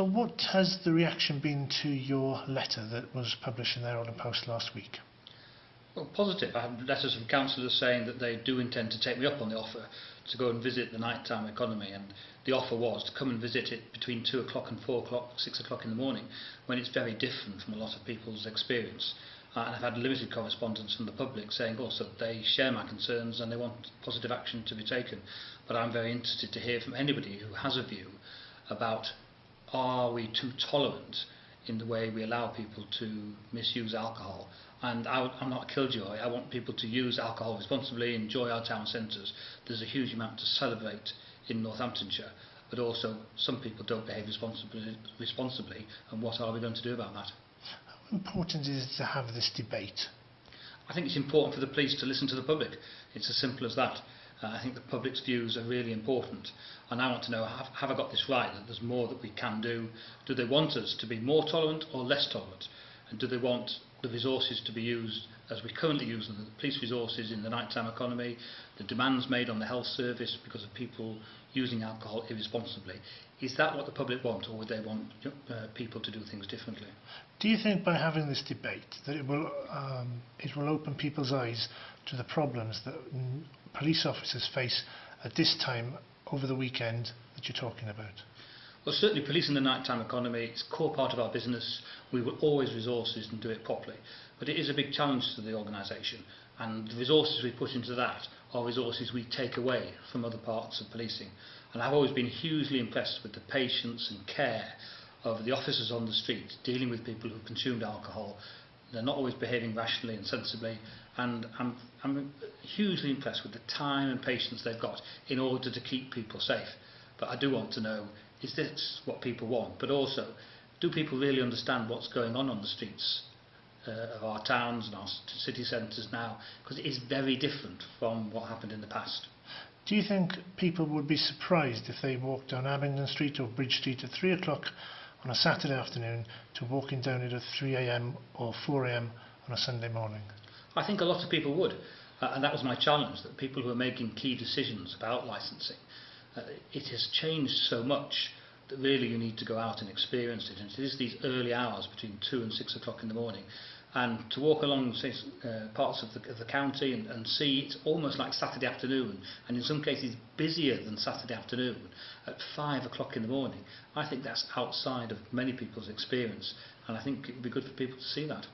So what has the reaction been to your letter that was published in the Herald&Post last week? Well, positive. I have letters from councillors saying that they do intend to take me up on the offer to go and visit the nighttime economy, and the offer was to come and visit it between 2 o'clock and 4 o'clock, 6 o'clock in the morning, when it's very different from a lot of people's experience. And I've had limited correspondence from the public saying also that they share my concerns and they want positive action to be taken. But I'm very interested to hear from anybody who has a view about, are we too tolerant in the way we allow people to misuse alcohol? And I'm not a killjoy. I want people to use alcohol responsibly, enjoy our town centres. There's a huge amount to celebrate in Northamptonshire, but also some people don't behave responsibly, and what are we going to do about that? How important is it to have this debate? I think it's important for the police to listen to the public. It's as simple as that. I think the public's views are really important, and I want to know, have I got this right, that there's more that we can do? Do they want us to be more tolerant or less tolerant? And do they want the resources to be used as we currently use them, the police resources in the nighttime economy, the demands made on the health service because of people using alcohol irresponsibly? Is that what the public want, or would they want people to do things differently? Do you think by having this debate that it will open people's eyes to the problems that police officers face at this time over the weekend that you're talking about? Well, certainly police in the nighttime economy, it's a core part of our business. We will always resources and do it properly. But it is a big challenge to the organisation, and the resources we put into that are resources we take away from other parts of policing. And I've always been hugely impressed with the patience and care of the officers on the street dealing with people who consumed alcohol. They're not always behaving rationally and sensibly, and I'm hugely impressed with the time and patience they've got in order to keep people safe. But I do want to know, is this what people want? But also, do people really understand what's going on the streets of our towns and our city centres now? Because it is very different from what happened in the past. Do you think people would be surprised if they walked down Abingdon Street or Bridge Street at 3 o'clock on a Saturday afternoon to walking down it at 3 a.m. or 4 a.m. on a Sunday morning? I think a lot of people would, and that was my challenge, that people who are making key decisions about licensing, it has changed so much that really you need to go out and experience it. And it is these early hours between 2 and 6 o'clock in the morning, and to walk along say, parts of the county and see it's almost like Saturday afternoon, and in some cases busier than Saturday afternoon at 5 o'clock in the morning. I think that's outside of many people's experience, and I think it would be good for people to see that.